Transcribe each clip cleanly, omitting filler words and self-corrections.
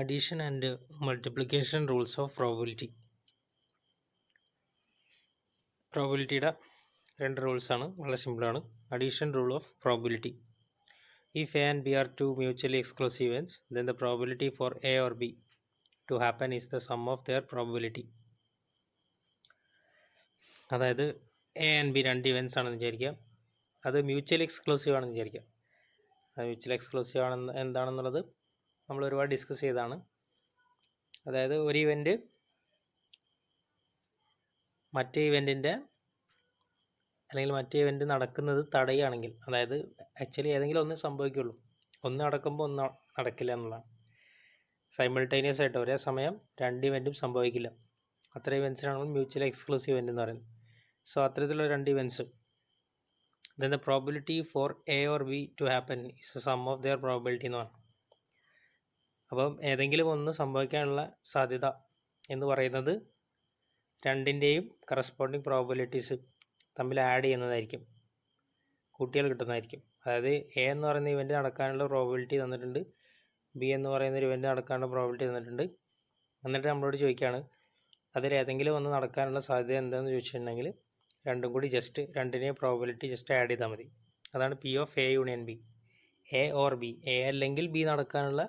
Addition and multiplication rules of probability. പ്രോബിലിറ്റിയുടെ രണ്ട് റൂൾസാണ്, വളരെ സിമ്പിളാണ്. Addition rule of probability. If A and B are two mutually exclusive events, then the probability for A or B to happen is the sum of their probability. അതായത് A and B രണ്ട് events ആണെന്ന് വിചാരിക്കുക, അത് mutually exclusive ആണെന്ന് വിചാരിക്കുക. അത് mutually exclusive ആണെന്ന് എന്താണെന്നുള്ളത് നമ്മൾ ഒരുപാട് ഡിസ്കസ് ചെയ്തതാണ്. അതായത് ഒരു ഇവൻറ്റ് മറ്റേ ഇവൻറ്റിൻ്റെ അല്ലെങ്കിൽ മറ്റേ ഇവൻറ്റ് നടക്കുന്നത് തടയുകയാണെങ്കിൽ, അതായത് ആക്ച്വലി ഏതെങ്കിലും ഒന്ന് സംഭവിക്കുള്ളൂ, ഒന്ന് നടക്കുമ്പോൾ ഒന്ന് നടക്കില്ല എന്നുള്ളതാണ്. സൈമിൾട്ടേനിയസ് ആയിട്ട് ഒരേ സമയം രണ്ട് ഇവൻറ്റും സംഭവിക്കില്ല, അത്ര ഇവൻറ്റ്സിനാണ് നമ്മൾ മ്യൂച്വലി എക്സ്ക്ലൂസീവ് ഇവൻറ്റ് എന്ന് പറയുന്നത്. സോ അത്തരത്തിലുള്ള രണ്ട് events, then the probability for A or B to happen is the sum of their probability എന്ന് പറഞ്ഞു. അപ്പം ഏതെങ്കിലും ഒന്ന് സംഭവിക്കാനുള്ള സാധ്യത എന്ന് പറയുന്നത് രണ്ടിൻ്റെയും കറസ്പോണ്ടിങ് പ്രോബബിലിറ്റീസ് തമ്മിൽ ആഡ് ചെയ്യുന്നതായിരിക്കും, കൂട്ടിയാൽ കിട്ടുന്നതായിരിക്കും. അതായത് എ എന്ന് പറയുന്ന ഇവൻറ്റ് നടക്കാനുള്ള പ്രോബബിലിറ്റി തന്നിട്ടുണ്ട്, ബി എന്ന് പറയുന്ന ഒരു ഇവൻറ്റ് നടക്കാനുള്ള പ്രോബബിലിറ്റി തന്നിട്ടുണ്ട്. എന്നിട്ട് നമ്മളോട് ചോദിക്കുകയാണ് അതിലേതെങ്കിലും ഒന്ന് നടക്കാനുള്ള സാധ്യത എന്താണെന്ന് ചോദിച്ചിട്ടുണ്ടെങ്കിൽ രണ്ടും കൂടി രണ്ടിനെയും പ്രോബബിലിറ്റി ആഡ് ചെയ്താൽ മതി. അതാണ് P of A union B. A or B, A അല്ലെങ്കിൽ ബി നടക്കാനുള്ള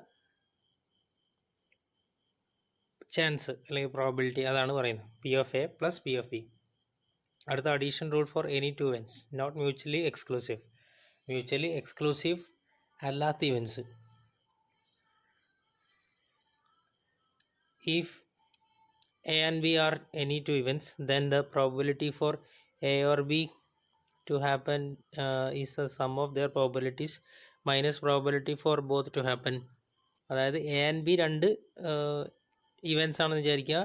ചാൻസ് അല്ലെങ്കിൽ പ്രോബബിലിറ്റി, അതാണ് പറയുന്നത് P of A plus P of B. അടുത്ത addition rule for any two events not mutually exclusive. Mutually exclusive അല്ലാത്ത events, if A and B are any two events, then the probability for A or B to happen is the sum of their probabilities minus probability for both to happen. അതായത് A and B രണ്ട് events ആണെന്ന് വിചാരിക്കുക,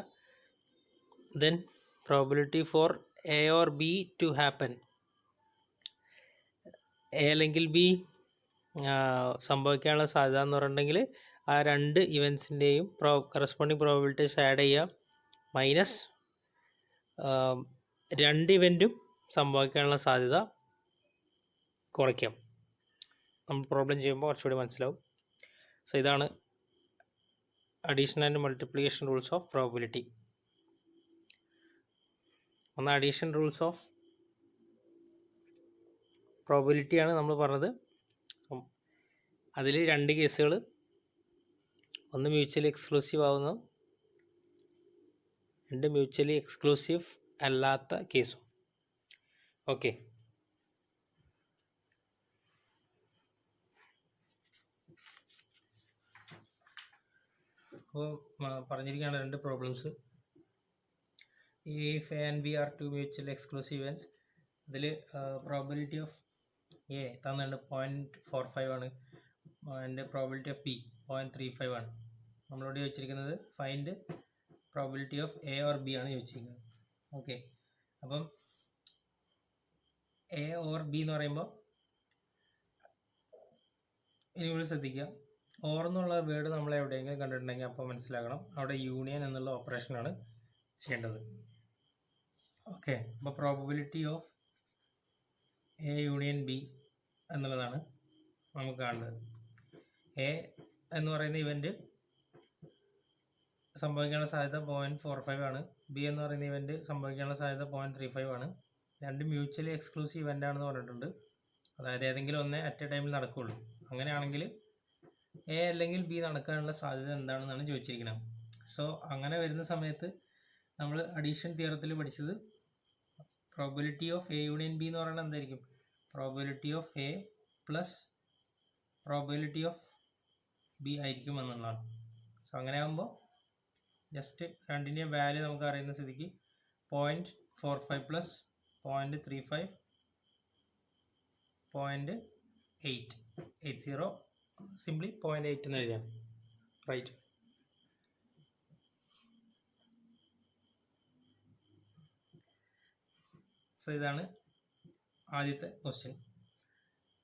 then probability for A or B to happen, A അല്ലെങ്കിൽ B സംഭവിക്കാനുള്ള സാധ്യത എന്ന് പറഞ്ഞിട്ടുണ്ടെങ്കിൽ ആ രണ്ട് ഇവൻറ്റ്സിൻ്റെയും കറസ്പോണ്ടിങ് പ്രോബിലിറ്റീസ് ആഡ് ചെയ്യുക, മൈനസ് രണ്ട് ഇവൻറ്റും സംഭവിക്കാനുള്ള സാധ്യത കുറയ്ക്കാം. നമ്മൾ പ്രോബ്ലം ചെയ്യുമ്പോൾ കുറച്ചുകൂടി മനസ്സിലാവും. സോ ഇതാണ് addition and multiplication rules of probability. ഒന്ന് അഡീഷൻ റൂൾസ് ഓഫ് പ്രോബിലിറ്റിയാണ് നമ്മൾ പറഞ്ഞത്. അതിൽ രണ്ട് കേസുകൾ, ഒന്ന് മ്യൂച്വലി എക്സ്ക്ലൂസീവ് ആവുന്നു, രണ്ട് മ്യൂച്വലി എക്സ്ക്ലൂസീവ് അല്ലാത്ത കേസും. ഓക്കെ, അപ്പോൾ പറഞ്ഞിരിക്കുകയാണ് രണ്ട് problems. If A and B are two mutually exclusive events, അതിൽ പ്രോബിലിറ്റി ഓഫ് എ തന്നുണ്ട് 0.45 ആണ്, അതിൻ്റെ പ്രോബിലിറ്റി ഓഫ് ബി 0.35 ആണ്. നമ്മളോട് ചോദിച്ചിരിക്കുന്നത് find probability of A or B ആണ് ചോദിച്ചിരിക്കുന്നത്. ഓക്കെ, അപ്പം എ ഓർ ബി എന്ന് പറയുമ്പോൾ ഇനി കൂടി ശ്രദ്ധിക്കുക, ഓർ എന്നുള്ള വേർഡ് നമ്മൾ എവിടെയെങ്കിലും കണ്ടിട്ടുണ്ടെങ്കിൽ അപ്പോൾ മനസ്സിലാക്കണം അവിടെ യൂണിയൻ എന്നുള്ള ഓപ്പറേഷനാണ് ചെയ്യേണ്ടത്. ഓക്കെ, അപ്പോൾ probability of A union B എന്നുള്ളതാണ് നമുക്ക് കാണുന്നത്. എ എന്ന് പറയുന്ന ഇവൻറ്റ് സംഭവിക്കാനുള്ള സാധ്യത 0.45 ആണ്, ബി എന്ന് പറയുന്ന ഇവൻറ്റ് സംഭവിക്കാനുള്ള സാധ്യത 0.35 ആണ്. രണ്ട് മ്യൂച്വലി എക്സ്ക്ലൂസീവ് ഇവൻ്റ് ആണെന്ന് പറഞ്ഞിട്ടുണ്ട്, അതായത് ഏതെങ്കിലും ഒന്നേ അറ്റ് എ ടൈമിൽ നടക്കുകയുള്ളൂ. അങ്ങനെയാണെങ്കിൽ എ അല്ലെങ്കിൽ ബി നടക്കാനുള്ള സാധ്യത എന്താണെന്നാണ് ചോദിച്ചിരിക്കുന്നത്. സോ അങ്ങനെ വരുന്ന സമയത്ത് നമ്മൾ അഡീഷൻ തിയറത്തിൽ പഠിച്ചത് probability of A union B എന്ന് പറയുന്നത് എന്തായിരിക്കും, probability of A plus probability of B ആയിരിക്കും എന്നുള്ളതാണ്. സോ അങ്ങനെ ആകുമ്പോൾ ജസ്റ്റ് രണ്ടിൻ്റെയും വാല്യൂ നമുക്ക് അറിയുന്ന സ്ഥിതിക്ക് 0.45 പ്ലസ് 0.35 0.880 സിംപ്ലി 0.8 എന്ന് എഴുതാം. റൈറ്റ്. സോ ഇതാണ് ആദ്യത്തെ ക്വസ്റ്റ്യൻ.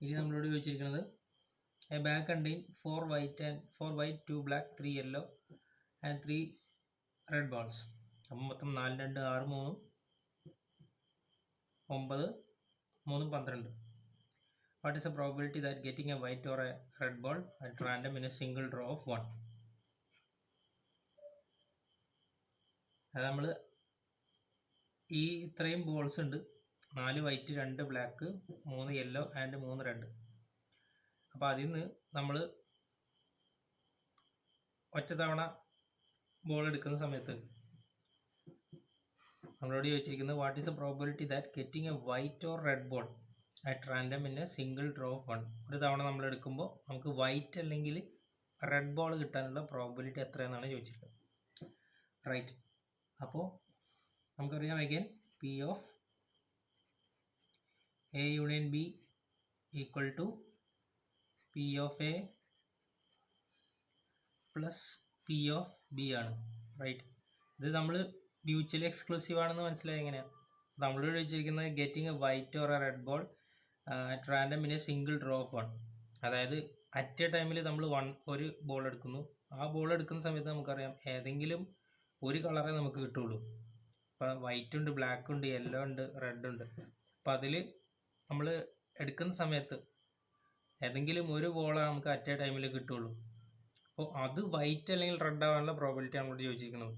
ഇനി നമ്മളോട് ചോദിച്ചിരിക്കുന്നത് A bag contain 4 white 2 black 3 yellow and 3 red balls. അപ്പം മൊത്തം 4 2 6 3 9 3 12. What is the probability that getting a white or a red ball at random in a single draw of 1? അത് നമ്മൾ ഈ ഇത്രയും ബോൾസ് ഉണ്ട്, 4 white 2 black 3 yellow and 3 red. അപ്പോൾ അതിൽ നിന്ന് നമ്മൾ ഒറ്റ തവണ ബോൾ എടുക്കുന്ന സമയത്ത് നമ്മളോട് ചോദിച്ചിരിക്കുന്നത് what is the probability that getting a white or red ball at random in a single draw of 1. ഒരു തവണ നമ്മൾ എടുക്കുമ്പോൾ നമുക്ക് വൈറ്റ് അല്ലെങ്കിൽ റെഡ് ബോൾ കിട്ടാനുള്ള പ്രോബിലിറ്റി എത്രയെന്നാണ് ചോദിച്ചിരിക്കുന്നത്. റൈറ്റ്. അപ്പോൾ നമുക്കറിയാം again P of A union B equal to P of A plus P of B ആണ്. റൈറ്റ്. ഇത് നമ്മൾ മ്യൂച്വലി എക്സ്ക്ലൂസീവ് ആണെന്ന് മനസ്സിലായി. എങ്ങനെയാണ് നമ്മളോട് ചോദിച്ചിരിക്കുന്നത് getting a white or A red ball at random in a single draw of 1. അതായത് at A ടൈമിൽ നമ്മൾ ഒരു ബോൾ എടുക്കുന്നു. ആ ബോൾ എടുക്കുന്ന സമയത്ത് നമുക്കറിയാം ഏതെങ്കിലും ഒരു കളറേ നമുക്ക് കിട്ടുള്ളൂ. ഇപ്പോൾ വൈറ്റ് ഉണ്ട്, ബ്ലാക്ക് ഉണ്ട്, യെല്ലോ ഉണ്ട്, റെഡ് ഉണ്ട്. അപ്പോൾ അതിൽ നമ്മൾ എടുക്കുന്ന സമയത്ത് ഏതെങ്കിലും ഒരു ബോളാണ് നമുക്ക് അറ്റ് എ ടൈമിൽ കിട്ടുള്ളൂ. അപ്പോൾ അത് വൈറ്റ് അല്ലെങ്കിൽ റെഡ് ആവാനുള്ള പ്രോബിലിറ്റി നമ്മളോട് ചോദിച്ചിരിക്കുന്നത്.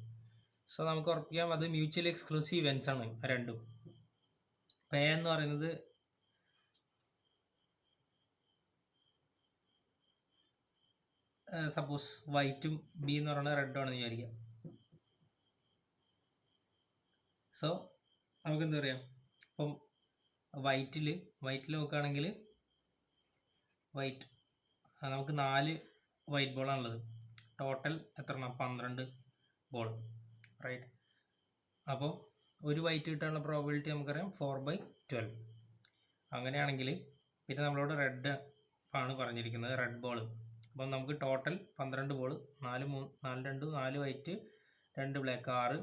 സോ നമുക്ക് ഉറപ്പിക്കാം അത് മ്യൂച്വലി എക്സ്ക്ലൂസീവ് ഇവൻസ് ആണ് രണ്ടും. അപ്പോൾ എ എന്ന് പറയുന്നത് സപ്പോസ് വൈറ്റും ബി എന്ന് പറയുന്നത് റെഡും ആണെന്ന് വിചാരിക്കാം. സോ നമുക്ക് എന്താ പറയുക, ഇപ്പം വൈറ്റിൽ നോക്കുകയാണെങ്കിൽ വൈറ്റ് നമുക്ക് 4 വൈറ്റ് ബോളാണുള്ളത്. ടോട്ടൽ എത്ര 12 ബോൾ. റൈറ്റ്. അപ്പോൾ ഒരു വൈറ്റ് കിട്ടാനുള്ള പ്രോബിലിറ്റി നമുക്കറിയാം 4/12. അങ്ങനെയാണെങ്കിൽ പിന്നെ നമ്മളോട് റെഡ് ആണ് പറഞ്ഞിരിക്കുന്നത്, റെഡ് ബോൾ. അപ്പം നമുക്ക് total 12 ball, 4 white 2 black 6,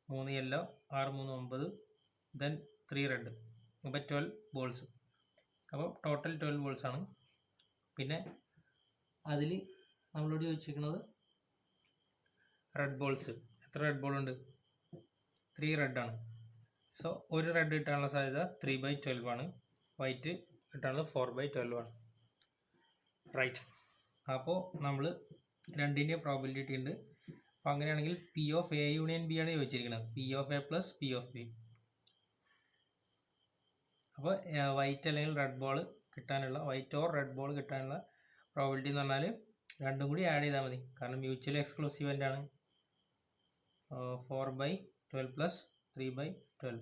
3 yellow 6 3 9, then 3 red. അപ്പോൾ 12 ബോൾസ്. അപ്പോൾ ടോട്ടൽ 12 ബോൾസാണ്. പിന്നെ അതിൽ നമ്മളോട് ചോദിച്ചിരിക്കുന്നത് റെഡ് ബോൾസ്. എത്ര റെഡ് ബോൾ ഉണ്ട്? 3 റെഡാണ്. സോ ഒരു റെഡ് കിട്ടാനുള്ള സാധ്യത 3/12 ആണ്. വൈറ്റ് കിട്ടാനുള്ളത് 4/12 ആണ്. റൈറ്റ്. അപ്പോൾ നമ്മൾ രണ്ടിൻ്റെയും പ്രോബിലിറ്റി ഉണ്ട്. അപ്പോൾ അങ്ങനെയാണെങ്കിൽ P of A union B ആണ് ചോദിച്ചിരിക്കുന്നത്. P of A plus P of B. അപ്പോൾ വൈറ്റ് അല്ലെങ്കിൽ റെഡ് ബോൾ കിട്ടാനുള്ള, വൈറ്റ് ഓർ റെഡ് ബോൾ കിട്ടാനുള്ള പ്രോബിലിറ്റി എന്ന് പറഞ്ഞാൽ രണ്ടും കൂടി ആഡ് ചെയ്താൽ മതി. കാരണം മ്യൂച്വലി എക്സ്ക്ലൂസീവ് ആണ്. 4/12 പ്ലസ് 3/12.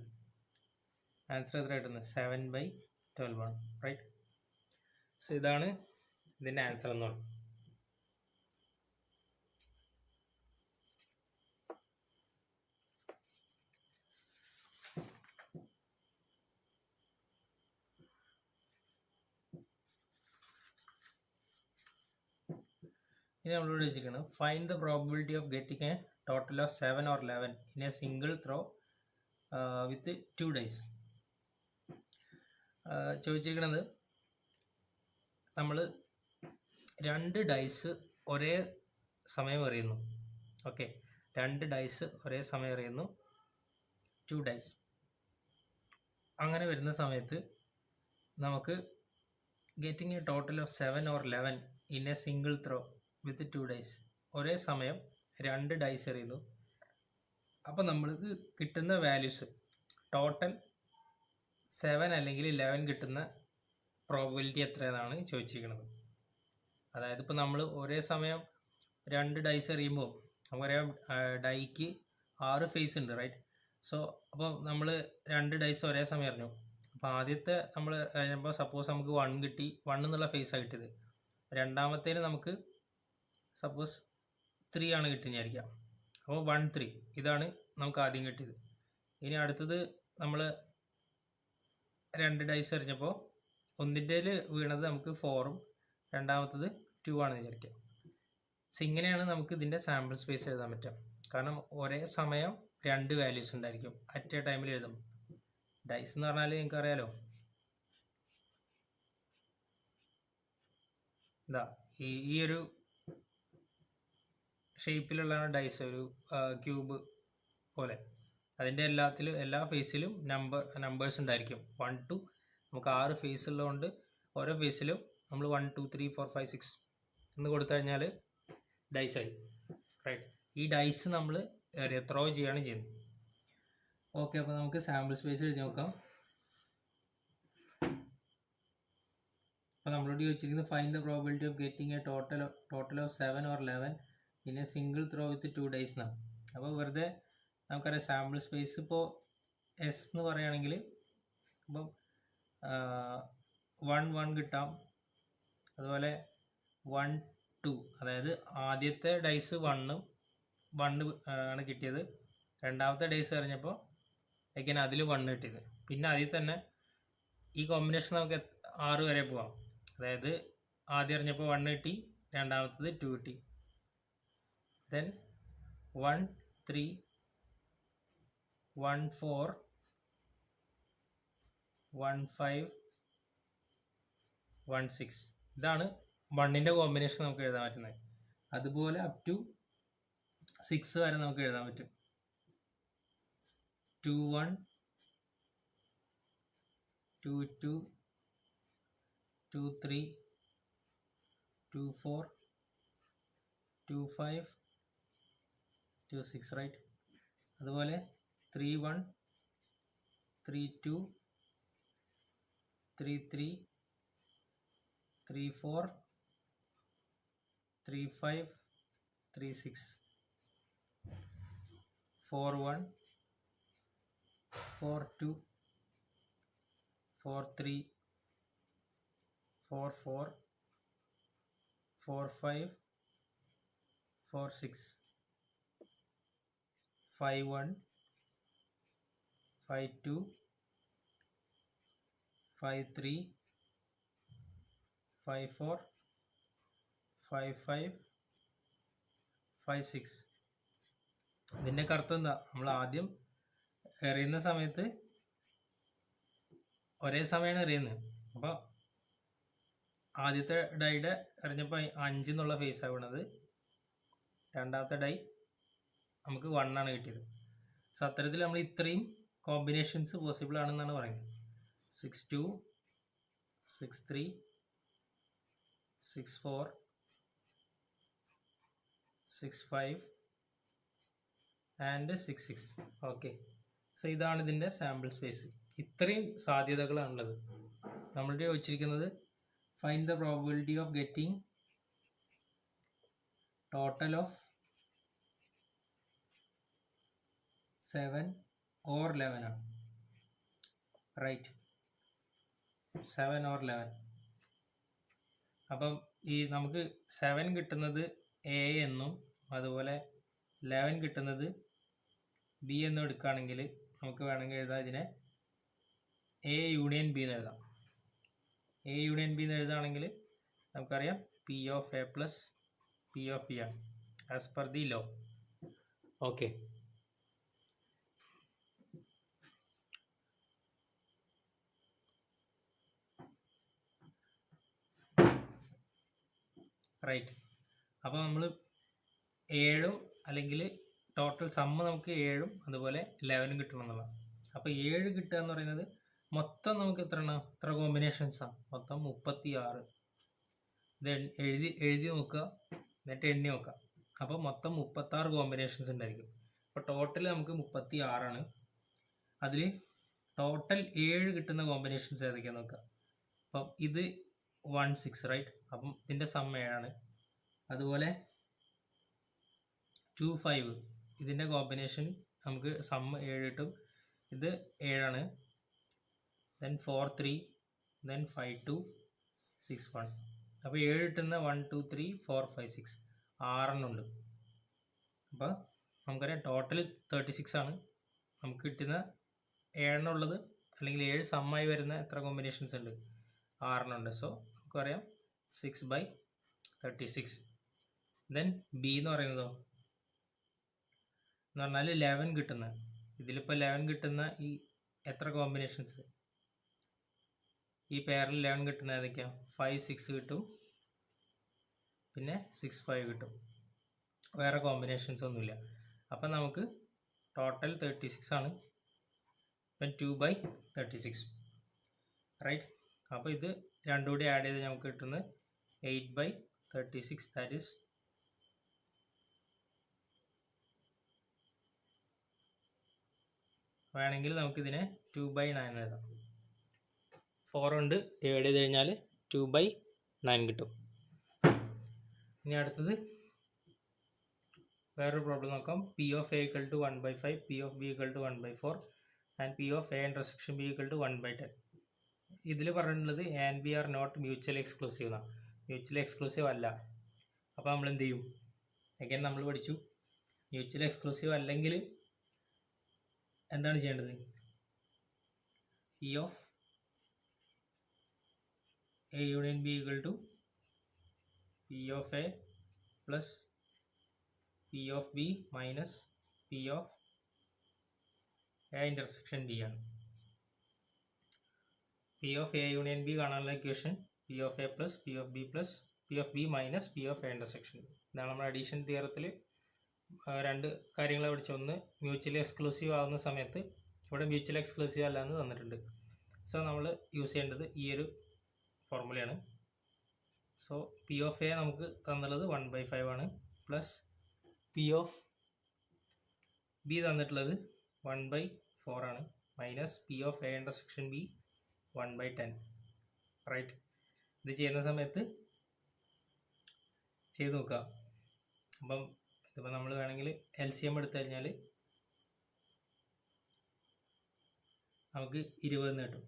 ആൻസർ എത്ര കിട്ടുന്നത്? 7/12 ആണ്. റൈറ്റ്. സോ ഇതാണ് ഇതിൻ്റെ ആൻസർ എന്ന് പറയുന്നത്. ഇനി നമ്മളോട് ചോദിച്ചിരിക്കുന്നത് find the probability of getting a total of 7 or 11 in a single throw with 2 dice. ചോദിച്ചിരിക്കുന്നത് നമ്മൾ 2 ഡൈസ് ഒരേ സമയം എറിയുന്നു. ഓക്കെ, 2 ഡൈസ് ഒരേ സമയം എറിയുന്നു, 2 ഡൈസ്. അങ്ങനെ വരുന്ന സമയത്ത് നമുക്ക് getting a total of 7 or 11 in a single throw with 2 dice. ഒരേ സമയം 2 ഡൈസ് എറിയുന്നു. അപ്പോൾ നമ്മൾക്ക് കിട്ടുന്ന വാല്യൂസ് ടോട്ടൽ 7 അല്ലെങ്കിൽ 11 കിട്ടുന്ന പ്രോബിലിറ്റി എത്രയെന്നാണ് ചോദിച്ചിരിക്കുന്നത്. അതായത് ഇപ്പോൾ നമ്മൾ ഒരേ സമയം 2 ഡൈസ് എറിയുമ്പോൾ നമുക്കറിയാം ഡൈക്ക് 6 ഫേസ് ഉണ്ട്. റൈറ്റ്. സോ അപ്പോൾ നമ്മൾ 2 ഡൈസ് ഒരേ സമയം എറിഞ്ഞു. അപ്പോൾ ആദ്യത്തെ നമ്മൾ എറിയുമ്പോൾ സപ്പോസ് നമുക്ക് 1 കിട്ടി, 1 എന്നുള്ള ഫേസ് ആയിട്ടിത്. രണ്ടാമത്തേന് നമുക്ക് സപ്പോസ് 3 ആണ് കിട്ടിയെന്നായിരിക്കാം. അപ്പോൾ 1 3 ഇതാണ് നമുക്ക് ആദ്യം കിട്ടിയത്. ഇനി അടുത്തത് നമ്മൾ 2 ഡൈസ് എറിഞ്ഞപ്പോൾ ഒന്നിൻ്റെ വീണത് നമുക്ക് 4ഉം രണ്ടാമത്തത് 2 ആണെന്ന് വിചാരിക്കാം. സോ ഇങ്ങനെയാണ് നമുക്ക് ഇതിൻ്റെ സാമ്പിൾ സ്പേസ് എഴുതാൻ പറ്റുക. കാരണം ഒരേ സമയം 2 വാല്യൂസ് ഉണ്ടായിരിക്കും അറ്റ് എ ടൈമിൽ എഴുതും. ഡൈസ് എന്ന് പറഞ്ഞാൽ നിങ്ങൾക്ക് അറിയാലോ, ഇതാ ഈ ഒരു ഷേപ്പിലുള്ളതാണ് ഡൈസ്, ഒരു ക്യൂബ് പോലെ. അതിൻ്റെ എല്ലാ ഫേസിലും നമ്പേഴ്സ് ഉണ്ടായിരിക്കും. 1 to നമുക്ക് 6 ഫേസ് ഉള്ളതുകൊണ്ട് ഓരോ ഫേസിലും നമ്മൾ 1 2 3 4 5 6 എന്ന് കൊടുത്തു കഴിഞ്ഞാൽ ഡൈസായി. റൈറ്റ്. ഈ ഡൈസ് നമ്മൾ ത്രോ ചെയ്യുകയാണ് ചെയ്യുന്നത്. ഓക്കെ, അപ്പോൾ നമുക്ക് സാമ്പിൾ സ്പേസ് എഴുതി നോക്കാം. അപ്പോൾ നമ്മളോട് ചോദിച്ചിരിക്കുന്നത് find the probability of getting a total of 7 or 11 in a single throw with 2 dice എന്നാണ്. അപ്പോൾ വെറുതെ നമുക്കറിയാം സാമ്പിൾ സ്പേസ് ഇപ്പോൾ എസ് എന്ന് പറയുകയാണെങ്കിൽ അപ്പം 1 1 കിട്ടാം, അതുപോലെ 1 2, അതായത് ആദ്യത്തെ ഡൈസ് 1 ആണ് കിട്ടിയത്, രണ്ടാമത്തെ ഡൈസ് എറിഞ്ഞപ്പോൾ എങ്ങനെ അതിൽ 1 കിട്ടിയത്. പിന്നെ അതിൽ തന്നെ ഈ കോമ്പിനേഷൻ നമുക്ക് 6 വരെ പോവാം. അതായത് ആദ്യം എറിഞ്ഞപ്പോൾ 1 കിട്ടി, രണ്ടാമത്തത് 2 കിട്ടി, ദെൻ 1 3 1 4 1 5 1 6. ഇതാണ് 1ൻ്റെ കോമ്പിനേഷൻ നമുക്ക് എഴുതാൻ പറ്റുന്നത്. അതുപോലെ അപ് ടു 6 വരെ നമുക്ക് എഴുതാൻ പറ്റും. 2 1 2 2 2 3 2 4 2 5 2 6, റൈറ്റ്. അതുപോലെ 3 1 3 2 3 3 3 4 3 5 3 6 4 1 4 2 4 3 4 4 4 5 4 6 5 1 5 2 5 3 5 4 5 5 5 6. ഇതിൻ്റെ അർത്ഥം എന്താ? നമ്മൾ ആദ്യം എറിയുന്ന സമയത്ത് ഒരേ സമയമാണ് എറിയുന്നത്. അപ്പോൾ ആദ്യത്തെ ഡൈയുടെ എറിഞ്ഞപ്പോൾ 5 എന്നുള്ള ഫേസ് ആവുന്നത്, രണ്ടാമത്തെ ഡൈ നമുക്ക് 1 ആണ് കിട്ടിയത്. സോ അത്തരത്തിൽ നമ്മൾ ഇത്രയും കോമ്പിനേഷൻസ് പോസിബിൾ ആണെന്നാണ് പറയുന്നത്. 6 2 6 3 6 4 6 5 ആൻഡ് 6 6. ഓക്കെ, സോ ഇതാണ് ഇതിൻ്റെ സാമ്പിൾ സ്പേസ്. ഇത്രയും സാധ്യതകളാണുള്ളത്. നമ്മളുടെ ചോദിച്ചിരിക്കുന്നത് find the probability of getting total of 7 or 11 ആണ്, റൈറ്റ്. 7 or 11. അപ്പം ഈ നമുക്ക് 7 കിട്ടുന്നത് എ എന്നും അതുപോലെ 11 കിട്ടുന്നത് ബി എന്നും എടുക്കുകയാണെങ്കിൽ നമുക്ക് വേണമെങ്കിൽ എഴുതാം ഇതിനെ എ യൂണിയൻ ബി എന്ന് എഴുതാം. എ യൂണിയൻ ബി എന്ന് എഴുതുകയാണെങ്കിൽ നമുക്കറിയാം P of A plus P of B ആണ് as per the law. Okay, right. അപ്പോൾ നമ്മൾ 7 അല്ലെങ്കിൽ ടോട്ടൽ സമ്മ് നമുക്ക് 7 അതുപോലെ 11 കിട്ടണം എന്നുള്ളതാണ്. അപ്പോൾ 7 കിട്ടുക എന്ന് പറയുന്നത് മൊത്തം നമുക്ക് എത്ര കോമ്പിനേഷൻസാണ്? മൊത്തം 36. ഇത് എഴുതി നോക്കുക, എന്നിട്ട് എണ്ണി നോക്കുക. അപ്പോൾ മൊത്തം 36 കോമ്പിനേഷൻസ് ഉണ്ടായിരിക്കും. അപ്പോൾ ടോട്ടൽ നമുക്ക് 36 ആണ്. അതിൽ ടോട്ടൽ 7 കിട്ടുന്ന കോമ്പിനേഷൻസ് ഏതൊക്കെയാണെന്ന് നോക്കുക. അപ്പം ഇത് 1 6, റൈറ്റ്. അപ്പം ഇതിൻ്റെ സം 7 ആണ്. അതുപോലെ 2 5 ഇതിൻ്റെ കോമ്പിനേഷൻ നമുക്ക് സം 7 കിട്ടും. ഇത് 7 ആണ്. Then 4 3 then 5 2 6 1. അപ്പോൾ 7 കിട്ടുന്ന 1 2 3 4 5 6 6 ഉണ്ട്. അപ്പോൾ നമുക്കറിയാം ടോട്ടൽ 36 ആണ്. നമുക്ക് കിട്ടുന്ന 7 ഉള്ളത് അല്ലെങ്കിൽ 7 സമ്മായി വരുന്ന എത്ര കോമ്പിനേഷൻസ് ഉണ്ട്? 6 ഉണ്ട്. സോ നമുക്കറിയാം 6/36. ദെൻ ബി എന്ന് പറയുന്നതോ എന്ന് പറഞ്ഞാൽ 11 കിട്ടുന്ന, ഇതിലിപ്പോൾ 11 കിട്ടുന്ന ഈ എത്ര കോമ്പിനേഷൻസ്? ഈ പെയറിൽ 11 കിട്ടുന്ന ഏതൊക്കെയാണ്? 5 6 കിട്ടും, പിന്നെ 6 5 കിട്ടും. വേറെ കോമ്പിനേഷൻസ് ഒന്നുമില്ല. അപ്പം നമുക്ക് ടോട്ടൽ 36 ആണ്. ഇപ്പം 2/36, റൈറ്റ്. അപ്പോൾ ഇത് രണ്ടും കൂടി ആഡ് ചെയ്ത് നമുക്ക് കിട്ടുന്നത് 8/36. ദാറ്റ് ഈസ് വേണമെങ്കിൽ നമുക്കിതിനെ 2/9 എഴുതാം. 4 കൊണ്ട് ഡിവൈഡ് ചെയ്ത് കഴിഞ്ഞാൽ 2/9 കിട്ടും. ഇനി അടുത്തത് വേറൊരു പ്രോബ്ലം നോക്കാം. P of A equal to 1/5, P of B equal to 1/4 and P of A intersection B equal to 1/10. ഇതിൽ പറഞ്ഞിട്ടുള്ളത് A and B are not mutually exclusive എന്നാണ്. മ്യൂച്വലി എക്സ്ക്ലൂസീവ് അല്ല. അപ്പോൾ നമ്മൾ എന്ത് ചെയ്യും? അഗൈൻ നമ്മൾ പഠിച്ചു മ്യൂച്വലി എക്സ്ക്ലൂസീവ് അല്ലെങ്കിൽ എന്താണ് ചെയ്യേണ്ടത്? P of A union B equal to P of A plus P of B minus P of A intersection B ആണ്. P of A union B കാണാനുള്ള equation P of A plus P of B plus P of B minus P of A intersection. ഇതാണ് നമ്മുടെ addition തിയറത്തിൽ രണ്ട് കാര്യങ്ങൾ പഠിച്ച. ഒന്ന് mutually exclusive ആവുന്ന സമയത്ത് ഇവിടെ മ്യൂച്വലി എക്സ്ക്ലൂസീവ് അല്ല എന്ന് തന്നിട്ടുണ്ട്. സോ നമ്മൾ യൂസ് ചെയ്യേണ്ടത് ഈ ഒരു ഫോർമുലയാണ്. സോ P of A നമുക്ക് തന്നുള്ളത് 1/5 ആണ്, പ്ലസ് P of B തന്നിട്ടുള്ളത് 1/4 ആണ്, minus P of A intersection B 1/10. Right. ഇത് ചെയ്യുന്ന സമയത്ത് ചെയ്ത് നോക്കുക. അപ്പം ഇതിപ്പോൾ നമ്മൾ വേണമെങ്കിൽ LCM എടുത്തു കഴിഞ്ഞാൽ നമുക്ക് 20 കിട്ടും.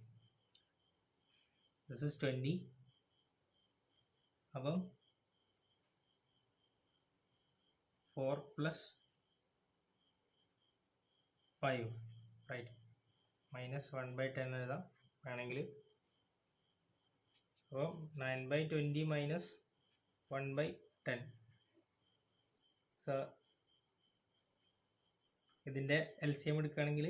This is 20. അപ്പം 4 + 5 റൈറ്റ്, മൈനസ് 1/10 എഴുതാം വേണമെങ്കിൽ. അപ്പോൾ 9/20 മൈനസ് 1/10. സോ ഇതിൻ്റെ LCM എടുക്കുകയാണെങ്കിൽ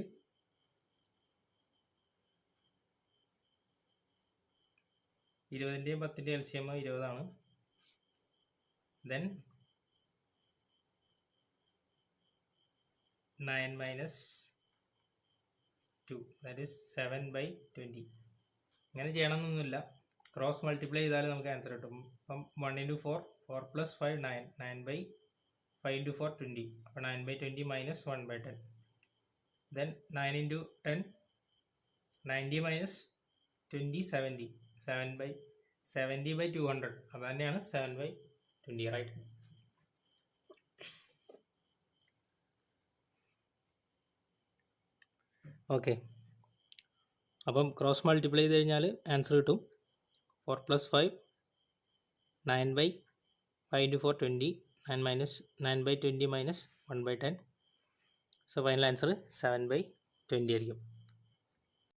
20ൻ്റെയും 10ൻ്റെയും LCM 20 ആണ്. Then 9 minus 2 that is 7/20. ഇങ്ങനെ ചെയ്യണമെന്നൊന്നുമില്ല, ക്രോസ് മൾട്ടിപ്ലൈ ചെയ്താൽ നമുക്ക് ആൻസർ കിട്ടും. അപ്പം 1 × 4 4 + 5 9 9/5 × 4 20. അപ്പോൾ 9/20 minus 1/10. Then 9 × 10 90 minus 20 70. 70/200. അത് തന്നെയാണ് 7/20 റൈറ്റ്. ഓക്കെ, അപ്പം ക്രോസ് മൾട്ടിപ്ലൈ ചെയ്ത് കഴിഞ്ഞാൽ ആൻസർ കിട്ടും 4 + 5 9/5 × 4 20. 9/20 minus 1/10. സോ ഫൈനൽ ആൻസർ 7/20 ആയിരിക്കും.